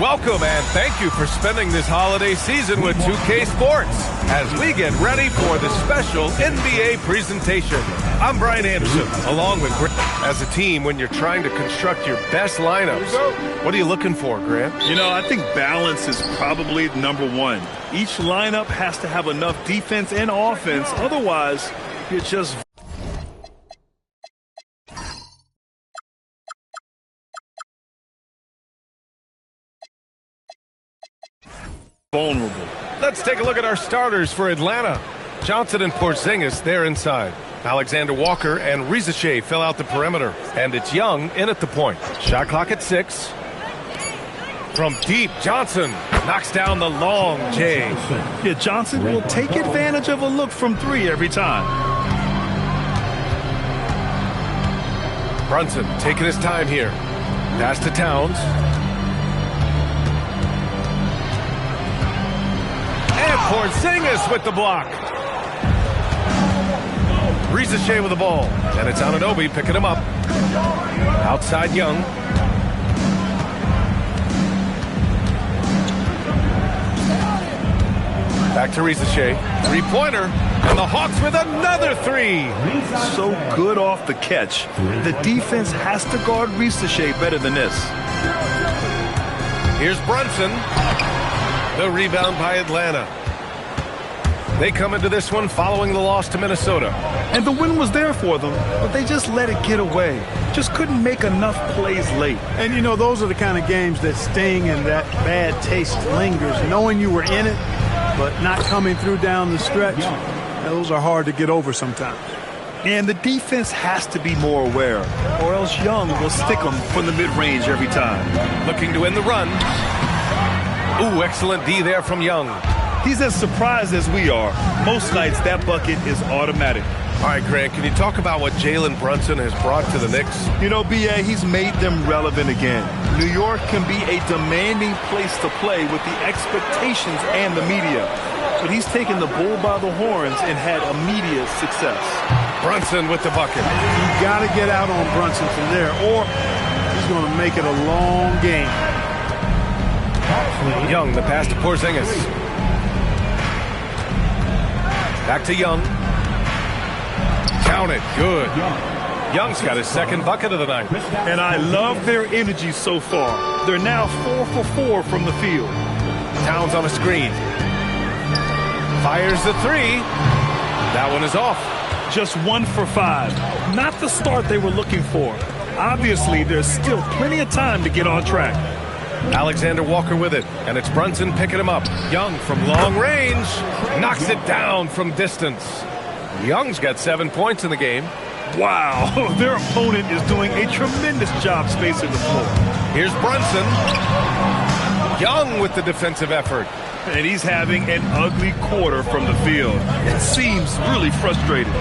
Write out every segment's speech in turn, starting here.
Welcome and thank you for spending this holiday season with 2K Sports as we get ready for the special NBA presentation. I'm Brian Anderson, along with Grant. As a team, when you're trying to construct your best lineups, what are you looking for, Grant? You know, I think balance is probably number one. Each lineup has to have enough defense and offense. Otherwise, you're just vulnerable. Let's take a look at our starters for Atlanta. Johnson and Porzingis, they're inside. Alexander Walker and Rizachet fill out the perimeter. And it's Young in at the point. Shot clock at 6. From deep, Johnson knocks down the long J. Yeah, Johnson will take advantage of a look from 3 every time. Brunson taking his time here. Pass to Towns. And Porzingis with the block. Rizachet with the ball. And it's Anunoby picking him up. Outside Young. Back to Rizachet. Three-pointer. And the Hawks with another 3. So good off the catch. The defense has to guard Rizachet better than this. Here's Brunson. The rebound by Atlanta. They come into this one following the loss to Minnesota. And the win was there for them, but they just let it get away. Just couldn't make enough plays late. And, you know, those are the kind of games that sting and that bad taste lingers. Knowing you were in it, but not coming through down the stretch, those are hard to get over sometimes. And the defense has to be more aware, or else Young will stick them from the mid-range every time. Looking to end the run. Ooh, excellent D there from Young. He's as surprised as we are. Most nights, that bucket is automatic. All right, Grant, can you talk about what Jalen Brunson has brought to the Knicks? You know, B.A., he's made them relevant again. New York can be a demanding place to play with the expectations and the media. But he's taken the bull by the horns and had immediate success. Brunson with the bucket. You got to get out on Brunson from there, or he's going to make it a long game. Young, the pass to Porzingis. Back to Young. Count it. Good. Young's got his second bucket of the night. And I love their energy so far. They're now 4 for 4 from the field. Towns on a screen. Fires the 3. That one is off. Just 1 for 5. Not the start they were looking for. Obviously, there's still plenty of time to get on track. Alexander Walker with it, and it's Brunson picking him up. Young from long range knocks it down from distance. Young's got 7 points in the game. Wow, their opponent is doing a tremendous job spacing the floor. Here's Brunson. Young with the defensive effort. And he's having an ugly quarter from the field. It seems really frustrating.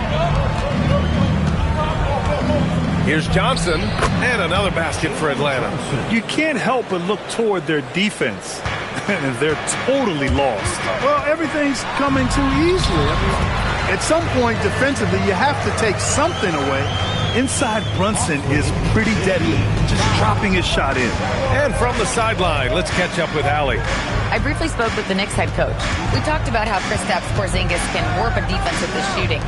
Here's Johnson, and another basket for Atlanta. You can't help but look toward their defense. They're totally lost. Well, everything's coming too easily. I mean, at some point, defensively, you have to take something away. Inside Brunson is pretty deadly, just dropping his shot in. And from the sideline, let's catch up with Allie. I briefly spoke with the Knicks head coach. We talked about how Kristaps Porzingis can warp a defense with his shooting.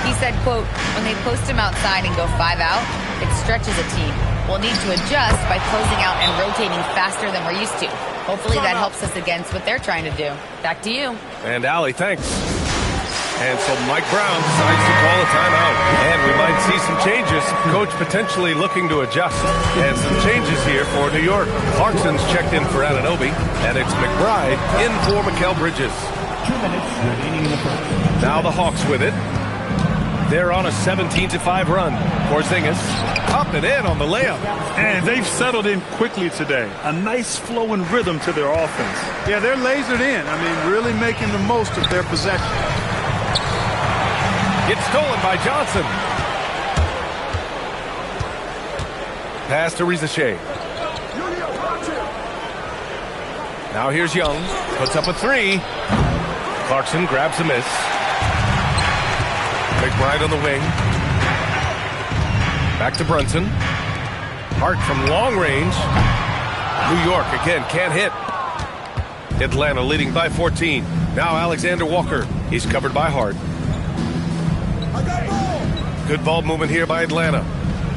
He said, quote, when they post him outside and go 5 out, it stretches a team. We'll need to adjust by closing out and rotating faster than we're used to. Hopefully that helps us against what they're trying to do. Back to you. And Allie, thanks. And so Mike Brown decides to call a timeout. And we might see some changes. Coach potentially looking to adjust. And some changes here for New York. Clarkson's checked in for Anunoby. And it's McBride in for Mikal Bridges. 2 minutes remaining in the first. Now the Hawks with it. They're on a 17-5 run. Porzingis up and in on the layup. And they've settled in quickly today. A nice flow and rhythm to their offense. Yeah, they're lasered in. I mean, really making the most of their possession. It's stolen by Johnson. Pass to Rizachet. Now here's Young. Puts up a 3. Clarkson grabs a miss. McBride on the wing. Back to Brunson. Hart from long range. New York again can't hit. Atlanta leading by 14. Now Alexander Walker. He's covered by Hart. Good ball movement here by Atlanta.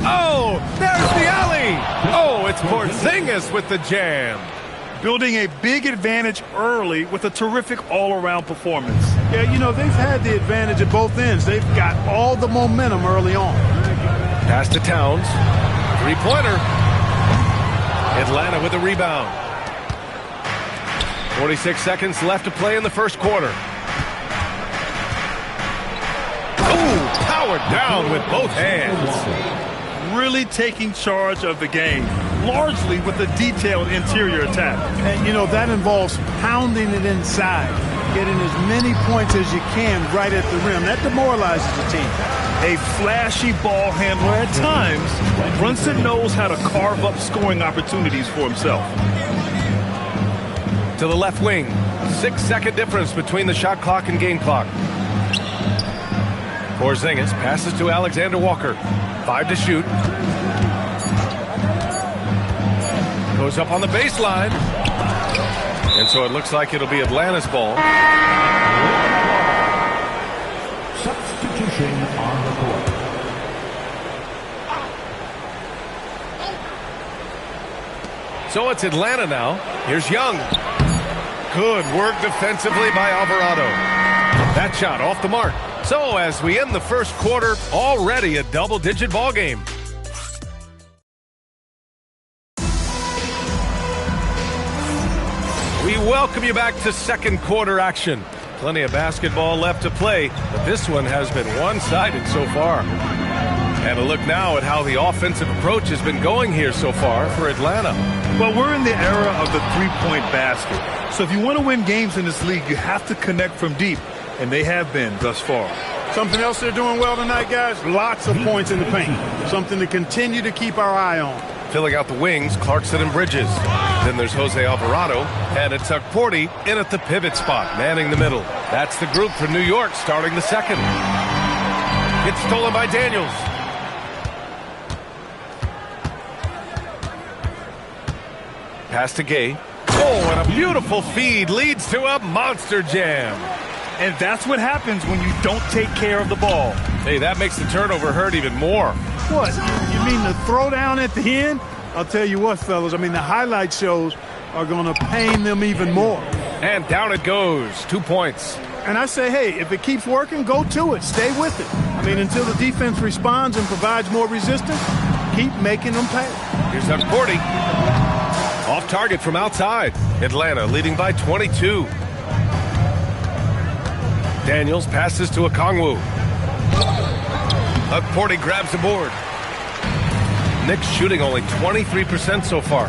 Oh, there's the alley. Oh, it's Porzingis with the jam. Building a big advantage early with a terrific all-around performance. Yeah, you know, they've had the advantage at both ends. They've got all the momentum early on. Pass to Towns. Three-pointer. Atlanta with the rebound. 46 seconds left to play in the first quarter. Oh, powered down with both hands. Really taking charge of the game, largely with a detailed interior attack. And, you know, that involves pounding it inside, getting as many points as you can right at the rim. That demoralizes the team. A flashy ball handler at times, Brunson knows how to carve up scoring opportunities for himself. To the left wing. 6-second difference between the shot clock and game clock. Porzingis passes to Alexander Walker. 5 to shoot. Goes up on the baseline. And so it looks like it'll be Atlanta's ball. Substitution on the court. So it's Atlanta now. Here's Young. Good work defensively by Alvarado. That shot off the mark. So as we end the first quarter, already a double-digit ball game. We welcome you back to second quarter action. Plenty of basketball left to play, but this one has been one-sided so far. And a look now at how the offensive approach has been going here so far for Atlanta. Well, we're in the era of the three-point basket. So if you want to win games in this league, you have to connect from deep. And they have been thus far. Something else they're doing well tonight, guys? Lots of points in the paint. Something to continue to keep our eye on. Filling out the wings, Clarkson and Bridges. Then there's Jose Alvarado. And it's Porty in at the pivot spot, manning the middle. That's the group for New York starting the second. It's stolen by Daniels. Pass to Gay. Oh, and a beautiful feed leads to a monster jam. And that's what happens when you don't take care of the ball. Hey, that makes the turnover hurt even more. What? You mean the throwdown at the end? I'll tell you what, fellas. I mean, the highlight shows are going to pain them even more. And down it goes. 2 points. And I say, hey, if it keeps working, go to it. Stay with it. I mean, until the defense responds and provides more resistance, keep making them pay. Here's Porty. Off target from outside. Atlanta leading by 22. Daniels passes to Okongwu. Porty grabs the board. Knicks shooting only 23% so far.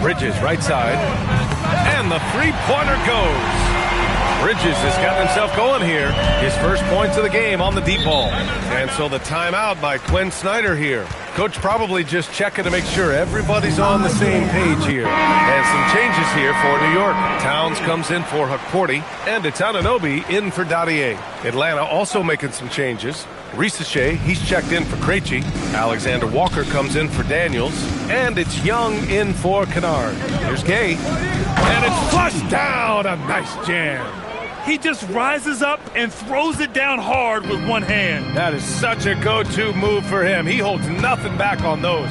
Bridges right side. And the three-pointer goes. Bridges has got himself going here. His first points of the game on the deep ball. And so the timeout by Quinn Snyder here. Coach probably just checking to make sure everybody's on the same page here. And some changes here for New York. Towns comes in for Porty, and it's Anunoby in for Dadier. Atlanta also making some changes. Risache, he's checked in for Krejci. Alexander Walker comes in for Daniels. And it's Young in for Kennard. Here's Gay. And it's flushed down. A nice jam. He just rises up and throws it down hard with one hand. That is such a go-to move for him. He holds nothing back on those.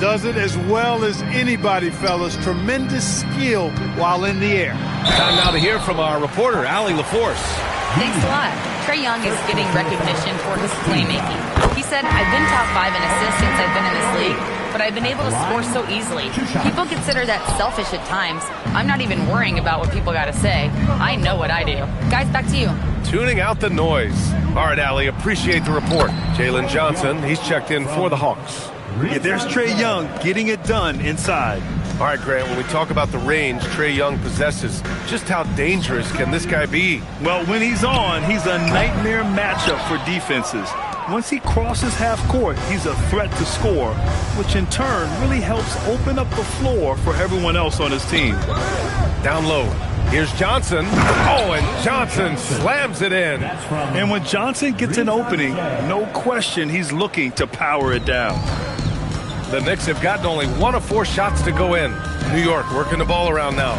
Does it as well as anybody, fellas. Tremendous skill while in the air. Time now to hear from our reporter, Allie LaForce. Thanks a lot. Trae Young is getting recognition for his playmaking. He said, I've been top 5 in assists since I've been in this league, but I've been able to score so easily. People consider that selfish at times. I'm not even worrying about what people got to say. I know what I do. Guys, back to you. Tuning out the noise. All right, Allie, appreciate the report. Jalen Johnson, he's checked in for the Hawks. Yeah, there's Trae Young getting it done inside. All right, Grant, when we talk about the range Trae Young possesses, just how dangerous can this guy be? Well, when he's on, he's a nightmare matchup for defenses. Once he crosses half court, he's a threat to score, which in turn really helps open up the floor for everyone else on his team. Down low. Here's Johnson. Oh, and Johnson slams it in. And when Johnson gets an opening, no question he's looking to power it down. The Knicks have gotten only 1 of 4 shots to go in. New York working the ball around now.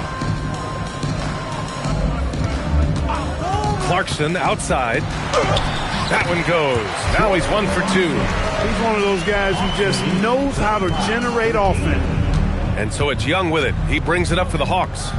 Clarkson outside. That one goes. Now he's 1 for 2. He's one of those guys who just knows how to generate offense. And so it's Young with it. He brings it up for the Hawks.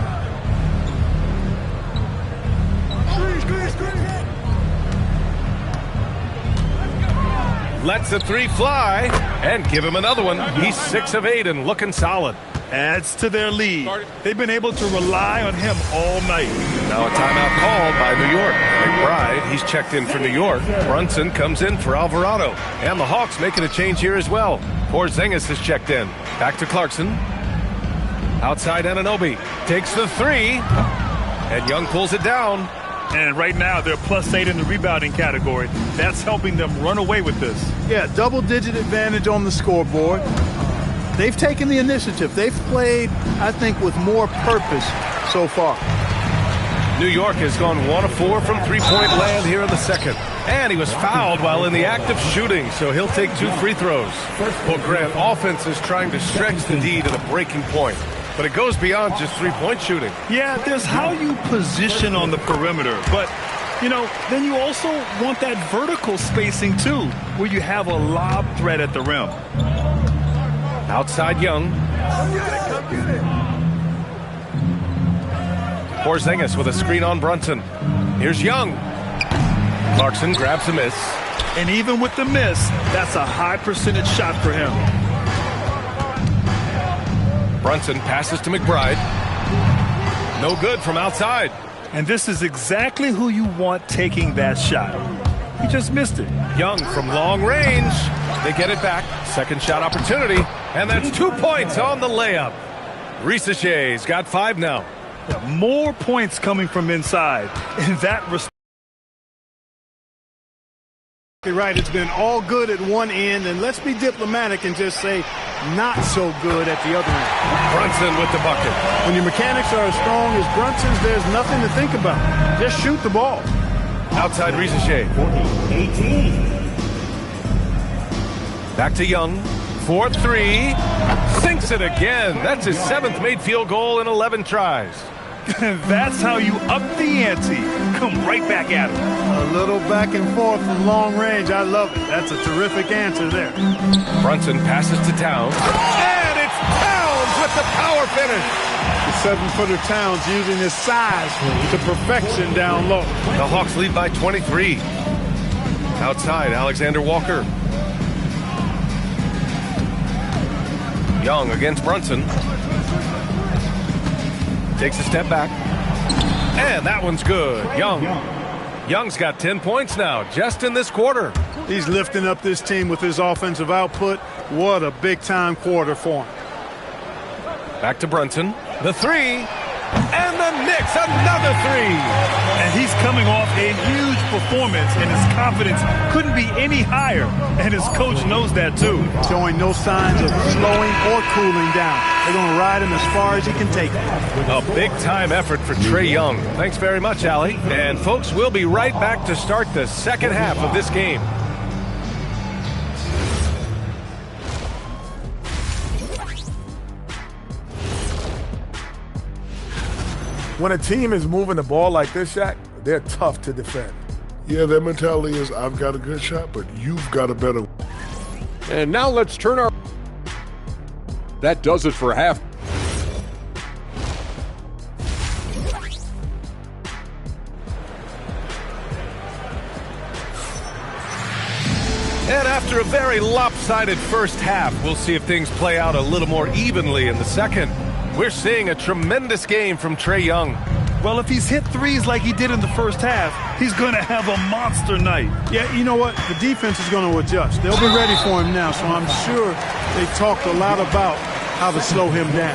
Lets the 3 fly and give him another one. He's 6 of 8 and looking solid. Adds to their lead. They've been able to rely on him all night. Now a timeout called by New York. McBride, he's checked in for New York. Brunson comes in for Alvarado. And the Hawks making a change here as well. Porzingis has checked in. Back to Clarkson. Outside Anunoby. Takes the 3. And Young pulls it down. And right now they're +8 in the rebounding category. That's helping them run away with this. Yeah, double-digit advantage on the scoreboard. They've taken the initiative. They've played, I think, with more purpose so far. New York has gone 1 of 4 from three-point land here in the second. And he was fouled while in the act of shooting, so he'll take 2 free throws. Well, Grant, offense is trying to stretch the D to the breaking point. But it goes beyond just three-point shooting. Yeah, there's how you position on the perimeter. But, you know, then you also want that vertical spacing, too, where you have a lob threat at the rim. Outside Young. Porzingis with a screen on Brunson. Here's Young. Clarkson grabs a miss. And even with the miss, that's a high percentage shot for him. Brunson passes to McBride. No good from outside. And this is exactly who you want taking that shot. He just missed it. Young from long range. They get it back. Second shot opportunity. And that's 2 points on the layup. Risaché's got 5 now. More points coming from inside. In that respect. You're right, it's been all good at one end, and let's be diplomatic and just say not so good at the other end. Brunson with the bucket. When your mechanics are as strong as Brunson's, there's nothing to think about. Just shoot the ball. Outside Risaché. 18. Back to Young. 4-3. Sinks it again. That's his 7th made field goal in 11 tries. That's how you up the ante. Come right back at him. A little back and forth from long range. I love it. That's a terrific answer there. Brunson passes to Towns. And it's Towns with the power finish. The 7-footer Towns using his size to perfection down low. The Hawks lead by 23. Outside, Alexander Walker. Young against Brunson. Takes a step back. And that one's good. Young's got 10 points now, just in this quarter. He's lifting up this team with his offensive output. What a big-time quarter for him. Back to Brunson. The 3. And the Knicks, another 3. And he's coming off a huge performance, and his confidence couldn't be any higher. And his coach knows that, too. Showing no signs of slowing or cooling down. They're going to ride him as far as he can take him. A big-time effort for Trae Young. Thanks very much, Allie. And, folks, we'll be right back to start the second half of this game. When a team is moving the ball like this, Shaq, they're tough to defend. Yeah, their mentality is, I've got a good shot, but you've got a better one. And now let's turn our... That does it for half. And after a very lopsided first half, we'll see if things play out a little more evenly in the second. We're seeing a tremendous game from Trae Young. Well, if he's hit threes like he did in the first half, he's going to have a monster night. Yeah, you know what? The defense is going to adjust. They'll be ready for him now, so I'm sure they talked a lot about how to slow him down.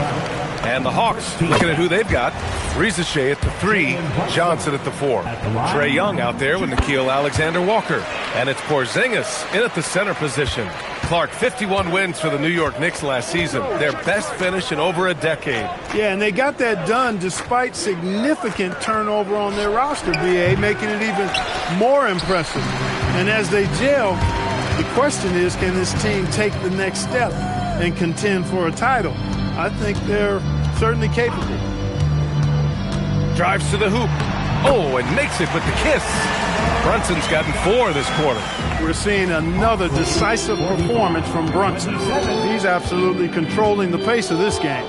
And the Hawks, looking at who they've got. Risacché at the 3, Johnson at the 4. Trae Young out there with Nickeil Alexander-Walker. And it's Porzingis in at the center position. Clark, 51 wins for the New York Knicks last season. Their best finish in over a decade. Yeah, and they got that done despite significant turnover on their roster, BA, making it even more impressive. And as they gel, the question is, can this team take the next step? and contend for a title. I think they're certainly capable. Drives to the hoop. Oh, and makes it with the kiss. Brunson's gotten 4 this quarter. We're seeing another decisive performance from Brunson. He's absolutely controlling the pace of this game.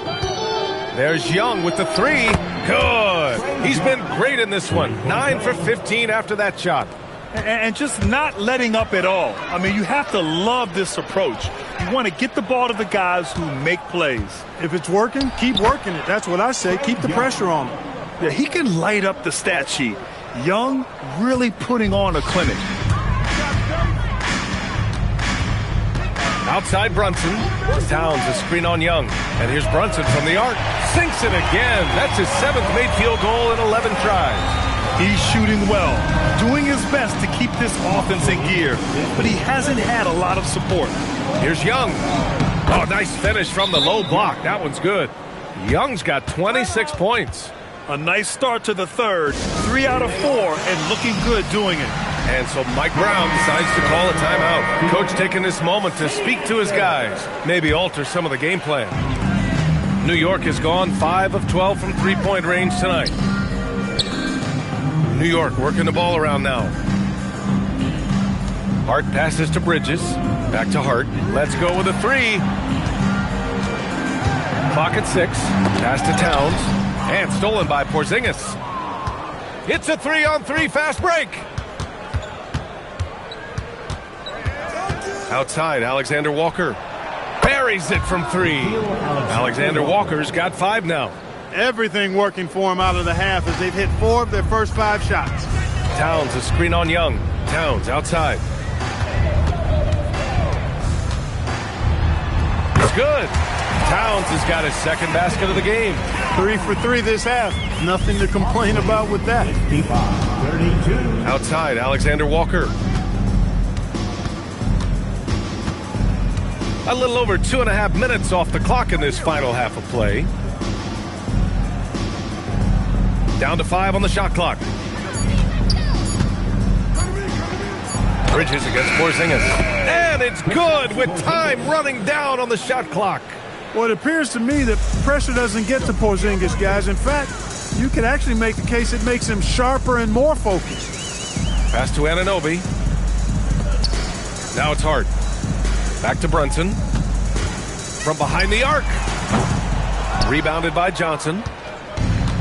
There's Young with the 3. Good. He's been great in this one. 9 for 15 after that shot. And just not letting up at all. I mean, you have to love this approach. You want to get the ball to the guys who make plays. If it's working, keep working it. That's what I say. Keep the pressure on him. Yeah, he can light up the stat sheet. Young really putting on a clinic. Outside Brunson. Towns a screen on Young. And here's Brunson from the arc. Sinks it again. That's his 7th made field goal in 11 tries. He's shooting well, doing his best to keep this offense in gear, but he hasn't had a lot of support. Here's Young. Oh, nice finish from the low block. That one's good. Young's got 26 points. A nice start to the third, 3 out of 4, and looking good doing it. And so Mike Brown decides to call a timeout. Coach taking this moment to speak to his guys, maybe alter some of the game plan. New York has gone 5 of 12 from three-point range tonight. New York working the ball around now. Hart passes to Bridges. Back to Hart. Let's go with a 3. Clock at 6. Pass to Towns. And stolen by Porzingis. It's a 3-on-3 fast break. Outside, Alexander Walker. Buries it from 3. Alexander Walker's got 5 now. Everything working for him out of the half as they've hit 4 of their first 5 shots. Towns a screen on Young. Towns outside. It's good. Towns has got his 2nd basket of the game. 3 for 3 this half. Nothing to complain about with that. 32. Outside, Alexander Walker. A little over 2.5 minutes off the clock in this final half of play. Down to 5 on the shot clock. Bridges against Porzingis. And it's good with time running down on the shot clock. Well, it appears to me that pressure doesn't get to Porzingis, guys. In fact, you could actually make the case it makes him sharper and more focused. Pass to Anunoby. Now it's Hart. Back to Brunson. From behind the arc. Rebounded by Johnson.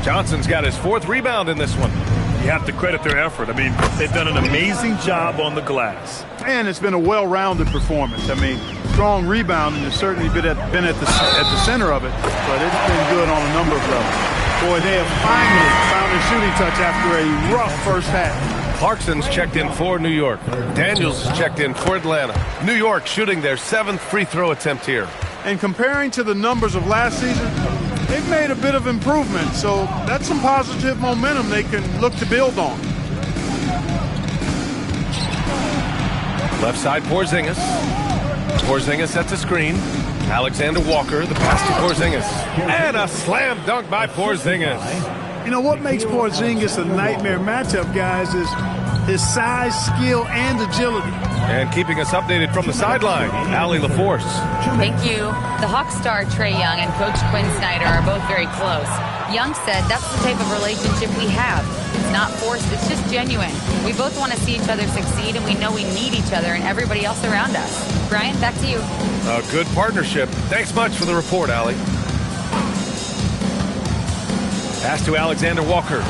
Johnson's got his 4th rebound in this one. You have to credit their effort. I mean, they've done an amazing job on the glass. And it's been a well-rounded performance. I mean, strong rebounding has certainly been at the center of it, but it's been good on a number of levels. Boy, they have finally found a shooting touch after a rough first half. Clarkson's checked in for New York. Daniels is checked in for Atlanta. New York shooting their 7th free throw attempt here. And comparing to the numbers of last season, they've made a bit of improvement, so that's some positive momentum they can look to build on. Left side, Porzingis. Porzingis sets a screen. Alexander Walker, the pass to Porzingis. And a slam dunk by Porzingis. You know, what makes Porzingis a nightmare matchup, guys, is his size, skill, and agility. And keeping us updated from the sideline, Allie LaForce. Thank you. The Hawks star Trae Young and Coach Quinn Snyder are both very close. Young said that's the type of relationship we have. It's not forced, it's just genuine. We both want to see each other succeed, and we know we need each other and everybody else around us. Brian, back to you. A good partnership. Thanks much for the report, Allie. Pass to Alexander Walker.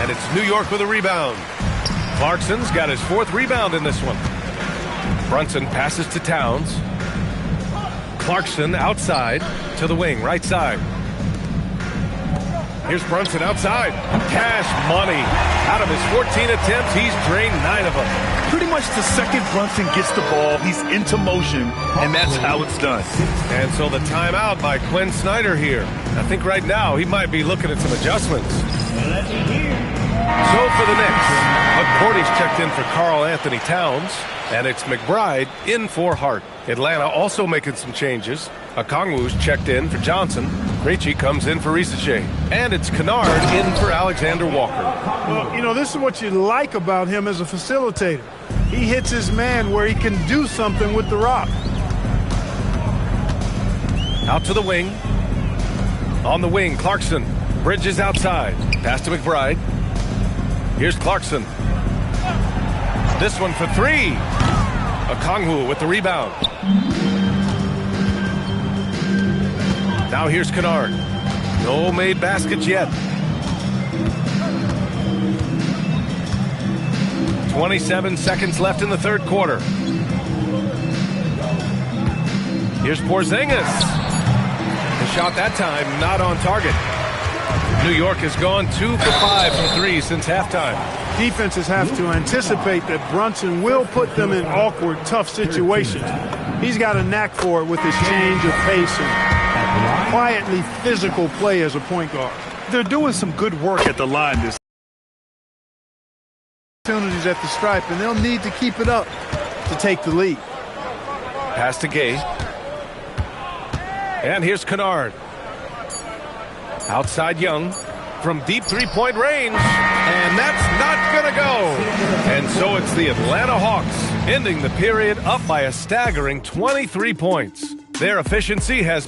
And it's New York with a rebound. Clarkson's got his 4th rebound in this one. Brunson passes to Towns. Clarkson outside to the wing, right side. Here's Brunson outside. Cash money. Out of his 14 attempts, he's drained 9 of them. Pretty much the second Brunson gets the ball, he's into motion, and that's how it's done. And so the timeout by Quinn Snyder here. I think right now he might be looking at some adjustments. So for the Knicks, McCourty's checked in for Karl Anthony Towns, and it's McBride in for Hart. Atlanta also making some changes. Okongwu's checked in for Johnson. Krejci comes in for Risache. And it's Kennard in for Alexander Walker. Well, you know, this is what you like about him as a facilitator. He hits his man where he can do something with the rock. Out to the wing. On the wing, Clarkson. Bridges outside. Pass to McBride. Here's Clarkson. This one for three. Okongwu with the rebound. Now here's Kennard. No made baskets yet. 27 seconds left in the third quarter. Here's Porzingis. The shot that time not on target. New York has gone 2 for 5 from three since halftime. Defenses have to anticipate that Brunson will put them in awkward, tough situations. He's got a knack for it with his change of pace and quietly physical play as a point guard. They're doing some good work at the line this opportunities at the stripe, and they'll need to keep it up to take the lead. Pass to Gay. And here's Kennard. Outside Young from deep three-point range. And that's not going to go. And so it's the Atlanta Hawks ending the period up by a staggering 23 points. Their efficiency has...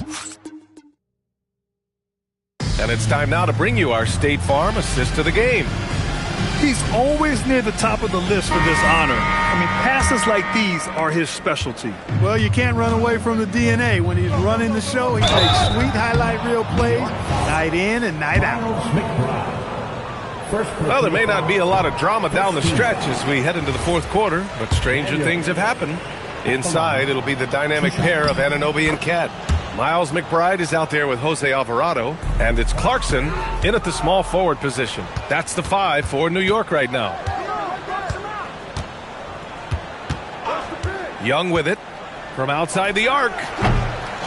And it's time now to bring you our State Farm assist of the game. He's always near the top of the list for this honor. I mean, passes like these are his specialty. Well, you can't run away from the DNA. When he's running the show, he makes sweet highlight reel plays night in and night out. Well, there may not be a lot of drama down the stretch as we head into the fourth quarter, but stranger things have happened. Inside, it'll be the dynamic pair of Anunoby and Cat. Miles McBride is out there with Jose Alvarado, and it's Clarkson in at the small forward position. That's the 5 for New York right now. Young with it from outside the arc.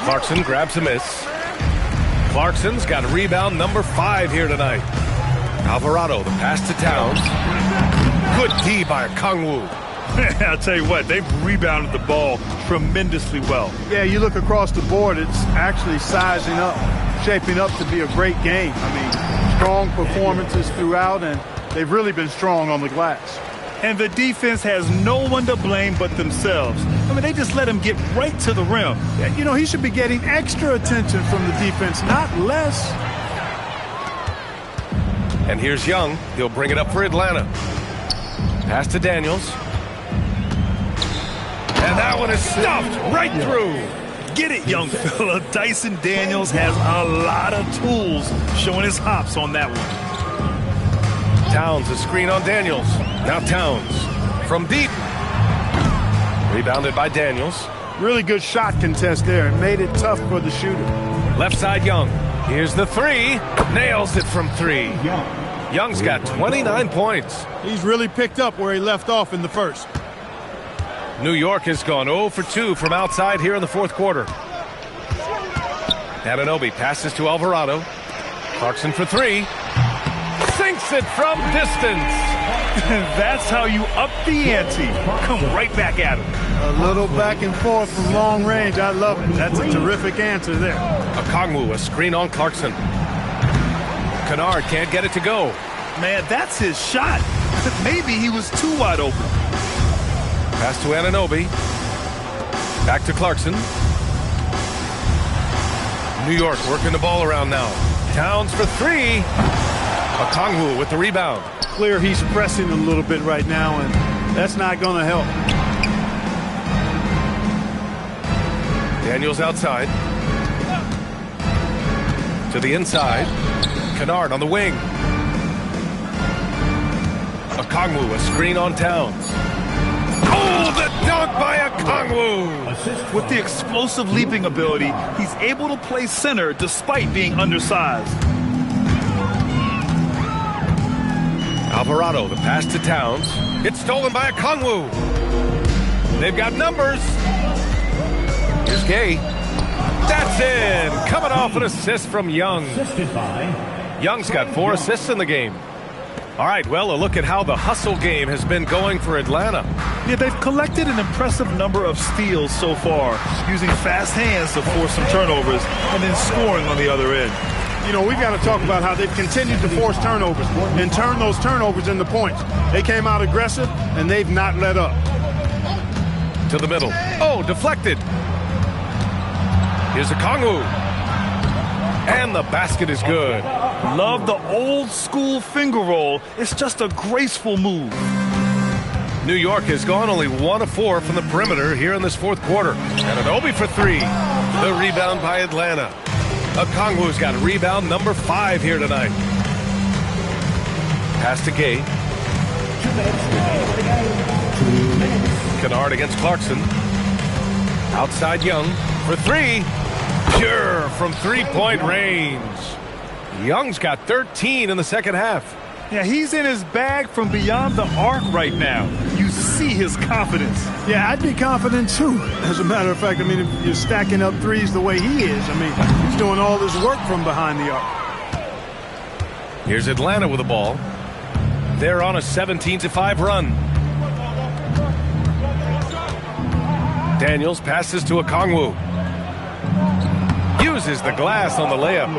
Clarkson grabs a miss. Clarkson's got rebound number 5 here tonight. Alvarado, the pass to Towns. Good D by Okongwu. I'll tell you what, they've rebounded the ball tremendously well. Yeah, you look across the board, it's actually sizing up, shaping up to be a great game. I mean, strong performances throughout, and they've really been strong on the glass. And the defense has no one to blame but themselves. I mean, they just let him get right to the rim. Yeah, you know, he should be getting extra attention from the defense, not less. And here's Young. He'll bring it up for Atlanta. Pass to Daniels. And that one is stuffed right through. Get it, young fella. Dyson Daniels has a lot of tools, showing his hops on that one. Towns, a screen on Daniels. Now Towns from deep. Rebounded by Daniels. Really good shot contest there and made it tough for the shooter. Left side Young. Here's the 3. Nails it from 3. Young's got 29 points. He's really picked up where he left off in the first. New York has gone 0 for 2 from outside here in the fourth quarter. Anunoby passes to Alvarado. Clarkson for 3. Sinks it from distance. That's how you up the ante. Come right back at him. A little back and forth from long range. I love it. That's a terrific answer there. Okongwu, a screen on Clarkson. Kennard can't get it to go. Man, that's his shot. Maybe he was too wide open. Pass to Anunoby. Back to Clarkson. New York working the ball around now. Towns for 3. Okongwu with the rebound. Clear he's pressing a little bit right now, and that's not going to help. Daniels outside. To the inside. Kennard on the wing. Okongwu, a screen on Towns. Oh, the dunk by Okongwu! With the explosive leaping ability, he's able to play center despite being undersized. Alvarado, the pass to Towns. It's stolen by Okongwu. They've got numbers. Here's Gay. That's in. Coming off an assist from Young. Young's got 4 assists in the game. All right, well, a look at how the hustle game has been going for Atlanta. Yeah, they've collected an impressive number of steals so far, using fast hands to force some turnovers and then scoring on the other end. You know, we've got to talk about how they've continued to force turnovers and turn those turnovers into points. They came out aggressive, and they've not let up. To the middle. Oh, deflected. Here's a Kongwu. And the basket is good. Love the old school finger roll. It's just a graceful move. New York has gone only 1 of 4 from the perimeter here in this fourth quarter. And Anunoby for 3. The rebound by Atlanta. Okongwu's got rebound number 5 here tonight. Pass to Gay. Kennard against Clarkson. Outside Young for 3. Pure from three-point range. Young's got 13 in the second half. Yeah, he's in his bag from beyond the arc right now. You see his confidence. Yeah, I'd be confident too. As a matter of fact, I mean, if you're stacking up threes the way he is, I mean, he's doing all this work from behind the arc. Here's Atlanta with the ball. They're on a 17-5 run. Daniels passes to Okongwu. Uses the glass on the layup.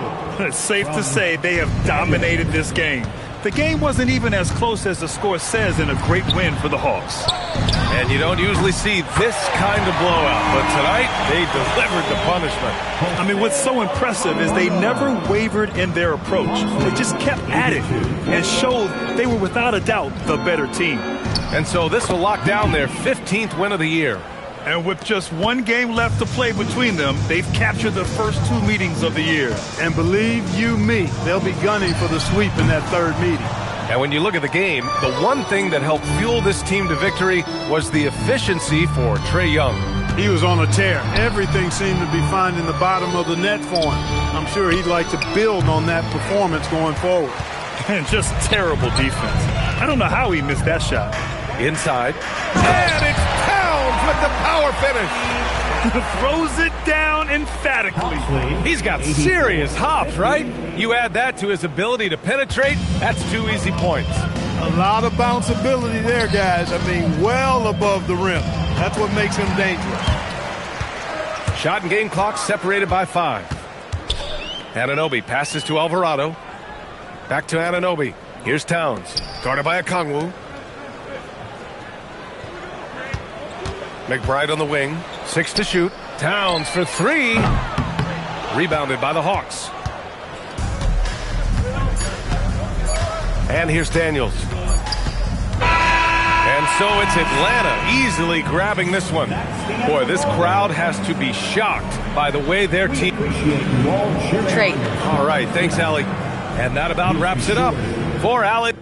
It's safe to say they have dominated this game. The game wasn't even as close as the score says in a great win for the Hawks. And you don't usually see this kind of blowout, but tonight they delivered the punishment. I mean, what's so impressive is they never wavered in their approach. They just kept at it and showed they were without a doubt the better team. And so this will lock down their 15th win of the year. And with just one game left to play between them, they've captured the first 2 meetings of the year. And believe you me, they'll be gunning for the sweep in that third meeting. And when you look at the game, the one thing that helped fuel this team to victory was the efficiency for Trae Young. He was on a tear. Everything seemed to be finding the bottom of the net for him. I'm sure he'd like to build on that performance going forward. And just terrible defense. I don't know how he missed that shot. Inside. And it's Towns with the power finish. Throws it down emphatically. He's got serious hops, right? You add that to his ability to penetrate, that's 2 easy points. A lot of bounceability there, guys. I mean, well above the rim. That's what makes him dangerous. Shot and game clock separated by 5. Anunoby passes to Alvarado. Back to Anunoby. Here's Towns. Guarded by Okongwu. McBride on the wing. 6 to shoot. Towns for 3. Rebounded by the Hawks. And here's Daniels. And so it's Atlanta easily grabbing this one. Boy, this crowd has to be shocked by the way their team... Trae. All right, thanks, Allie. And that about wraps it up for Allie.